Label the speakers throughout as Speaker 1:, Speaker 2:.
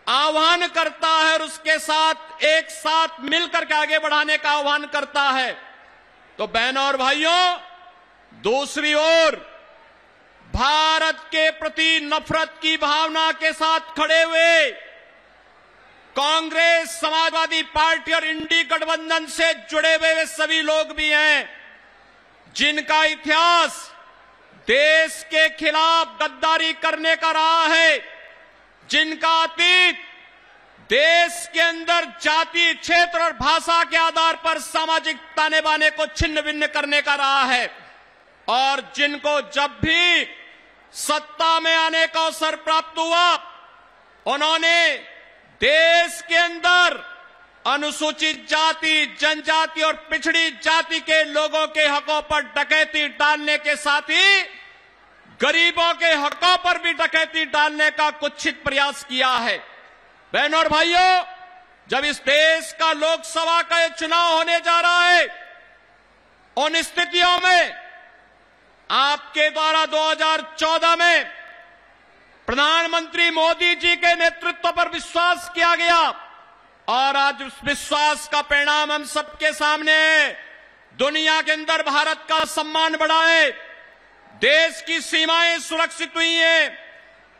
Speaker 1: आह्वान करता है और उसके साथ एक साथ मिलकर के आगे बढ़ाने का आह्वान करता है। तो बहनों और भाइयों, दूसरी ओर भारत के प्रति नफरत की भावना के साथ खड़े हुए कांग्रेस, समाजवादी पार्टी और इंडी गठबंधन से जुड़े हुए वे सभी लोग भी हैं, जिनका इतिहास देश के खिलाफ गद्दारी करने का रहा है, जिनका अतीत देश के अंदर जाति, क्षेत्र और भाषा के आधार पर सामाजिक ताने बाने को छिन्न भिन्न करने का रहा है, और जिनको जब भी सत्ता में आने का अवसर प्राप्त हुआ, उन्होंने देश के अंदर अनुसूचित जाति, जनजाति और पिछड़ी जाति के लोगों के हकों पर डकैती डालने के साथ ही गरीबों के हकों पर भी डकैती डालने का कुत्सित प्रयास किया है। बहनों और भाइयों, जब इस देश का लोकसभा का चुनाव होने जा रहा है, उन स्थितियों में आपके द्वारा 2014 में प्रधानमंत्री मोदी जी के नेतृत्व पर विश्वास किया गया, और आज उस विश्वास का परिणाम हम सबके सामने है। दुनिया के अंदर भारत का सम्मान बढ़ा है, देश की सीमाएं सुरक्षित हुई हैं,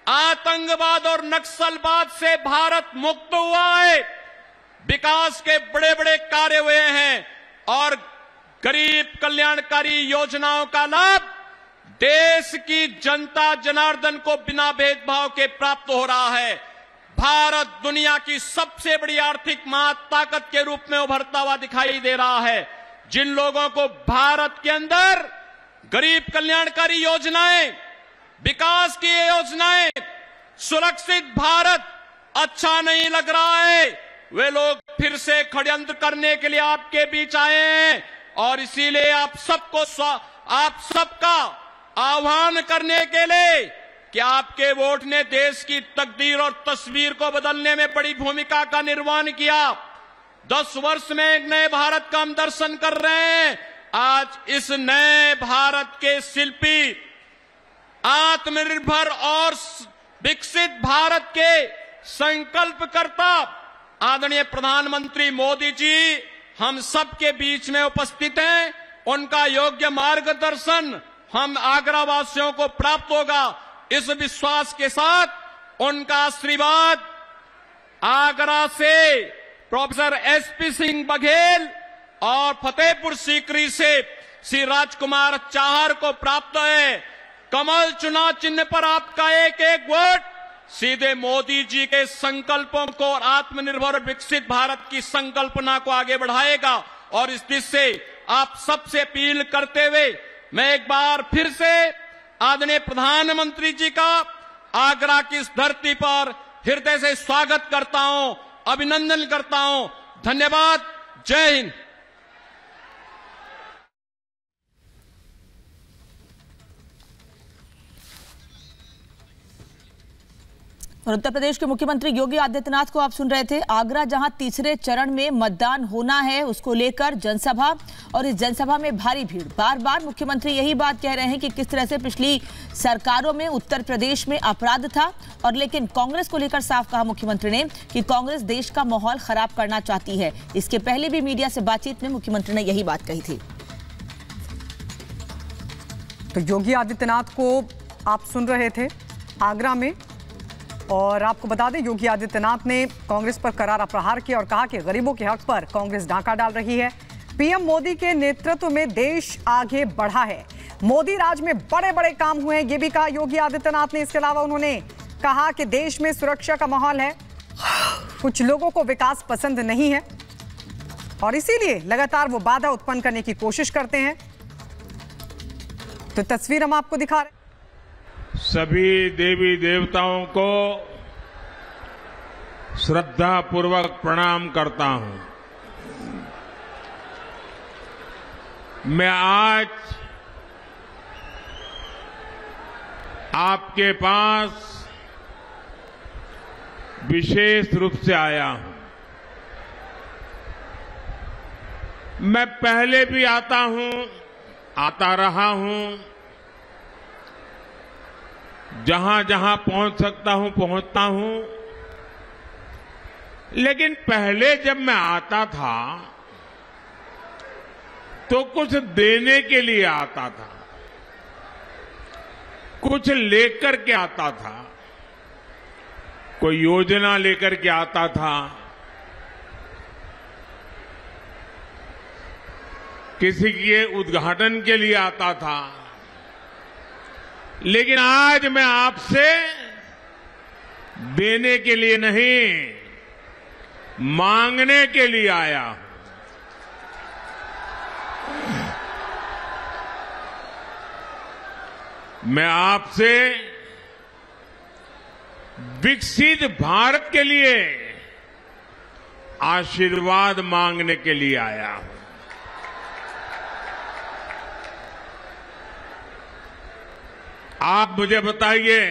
Speaker 1: आतंकवाद और नक्सलवाद से भारत मुक्त हुआ है, विकास के बड़े बड़े कार्य हुए हैं, और गरीब कल्याणकारी योजनाओं का लाभ देश की जनता जनार्दन को बिना भेदभाव के प्राप्त हो रहा है। भारत दुनिया की सबसे बड़ी आर्थिक महाताकत के रूप में उभरता हुआ दिखाई दे रहा है। जिन लोगों को भारत के अंदर गरीब कल्याणकारी योजनाएं, विकास की योजनाएं, सुरक्षित भारत अच्छा नहीं लग रहा है, वे लोग फिर से षड्यंत्र करने के लिए आपके बीच आए हैं, और इसीलिए आप सबका आह्वान करने के लिए कि आपके वोट ने देश की तकदीर और तस्वीर को बदलने में बड़ी भूमिका का निर्वहन किया। 10 वर्ष में एक नए भारत का हम दर्शन कर रहे हैं। आज इस नए भारत के शिल्पी, आत्मनिर्भर और विकसित भारत के संकल्पकर्ता आदरणीय प्रधानमंत्री मोदी जी हम सबके बीच में उपस्थित हैं। उनका योग्य मार्गदर्शन हम आगरा वासियों को प्राप्त होगा, इस विश्वास के साथ उनका आशीर्वाद आगरा से प्रोफेसर एसपी सिंह बघेल और फतेहपुर सीकरी से श्री राजकुमार चाहर को प्राप्त है। कमल चुनाव चिन्ह पर आपका एक एक वोट सीधे मोदी जी के संकल्पों को और आत्मनिर्भर और विकसित भारत की संकल्पना को आगे बढ़ाएगा, और इस दिशा से आप सबसे अपील करते हुए मैं एक बार फिर से आदरणीय प्रधानमंत्री जी का आगरा की इस धरती पर हृदय से स्वागत करता हूं, अभिनंदन करता हूं। धन्यवाद। जय हिंद।
Speaker 2: और उत्तर प्रदेश के मुख्यमंत्री योगी आदित्यनाथ को आप सुन रहे थे। आगरा जहां तीसरे चरण में मतदान होना है, उसको लेकर जनसभा, और इस जनसभा में भारी भीड़। बार बार मुख्यमंत्री यही बात कह रहे हैं कि किस तरह से पिछली सरकारों में उत्तर प्रदेश में अपराध था, और लेकिन कांग्रेस को लेकर साफ कहा मुख्यमंत्री ने कि कांग्रेस देश का माहौल खराब करना चाहती है। इसके पहले भी मीडिया से बातचीत में मुख्यमंत्री ने यही बात कही थी।
Speaker 3: तो योगी आदित्यनाथ को आप सुन रहे थे आगरा में, और आपको बता दें योगी आदित्यनाथ ने कांग्रेस पर करारा प्रहार किया और कहा कि गरीबों के हक पर कांग्रेस डाका डाल रही है। पीएम मोदी के नेतृत्व में देश आगे बढ़ा है, मोदी राज में बड़े बड़े काम हुए हैं, ये भी कहा योगी आदित्यनाथ ने। इसके अलावा उन्होंने कहा कि देश में सुरक्षा का माहौल है, कुछ लोगों को विकास पसंद नहीं है और इसीलिए लगातार वो बाधा उत्पन्न करने की कोशिश करते हैं। तो तस्वीर हम आपको दिखा रहे हैं।
Speaker 4: सभी देवी देवताओं को श्रद्धा पूर्वक प्रणाम करता हूं। मैं आज आपके पास विशेष रूप से आया हूं। मैं पहले भी आता रहा हूं, जहां जहां पहुंच सकता हूं पहुंचता हूं, लेकिन पहले जब मैं आता था तो कुछ देने के लिए आता था, कुछ लेकर के आता था, कोई योजना लेकर के आता था, किसी के उद्घाटन के लिए आता था। लेकिन आज मैं आपसे देने के लिए नहीं, मांगने के लिए आया हूं। मैं आपसे विकसित भारत के लिए आशीर्वाद मांगने के लिए आया हूं। आप मुझे बताइए,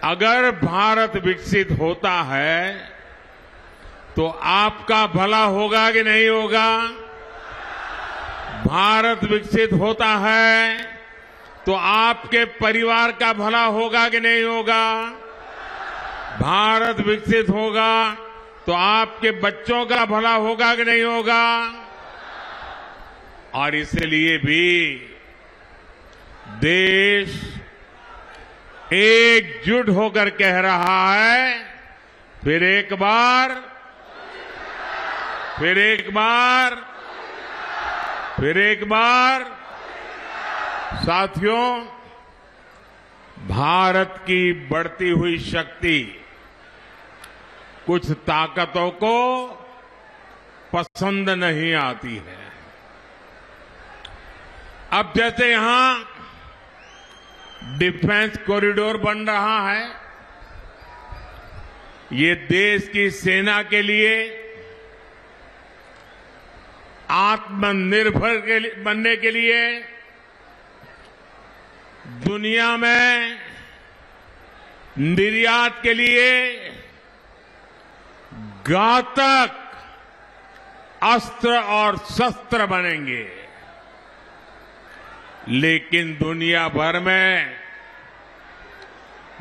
Speaker 4: अगर भारत विकसित होता है तो आपका भला होगा कि नहीं होगा? भारत विकसित होता है तो आपके परिवार का भला होगा कि नहीं होगा? भारत विकसित होगा तो आपके बच्चों का भला होगा कि नहीं होगा? और इसलिए भी देश एकजुट होकर कह रहा है, फिर एक बार, फिर एक बार, फिर एक बार। साथियों, भारत की बढ़ती हुई शक्ति कुछ ताकतों को पसंद नहीं आती है। अब जैसे यहां डिफेंस कॉरिडोर बन रहा है, ये देश की सेना के लिए आत्मनिर्भर बनने के लिए दुनिया में निर्यात के लिए घातक अस्त्र और शस्त्र बनेंगे। लेकिन दुनिया भर में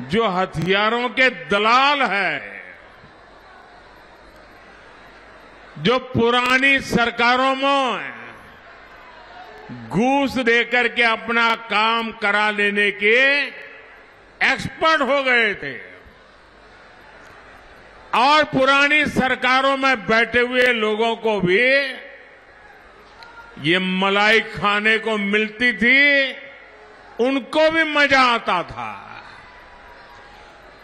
Speaker 4: जो हथियारों के दलाल हैं, जो पुरानी सरकारों में घूस देकर के अपना काम करा लेने के एक्सपर्ट हो गए थे और पुरानी सरकारों में बैठे हुए लोगों को भी ये मलाई खाने को मिलती थी, उनको भी मजा आता था।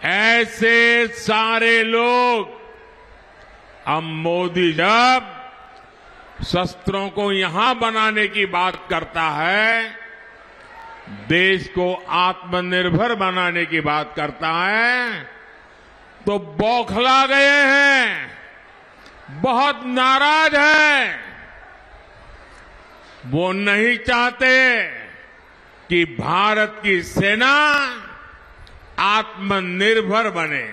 Speaker 4: ऐसे सारे लोग, अब मोदी जब शस्त्रों को यहां बनाने की बात करता है, देश को आत्मनिर्भर बनाने की बात करता है, तो बौखला गए हैं, बहुत नाराज हैं। वो नहीं चाहते कि भारत की सेना आत्मनिर्भर बने,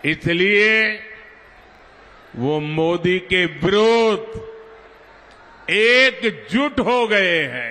Speaker 4: इसलिए वो मोदी के विरुद्ध एकजुट हो गए हैं।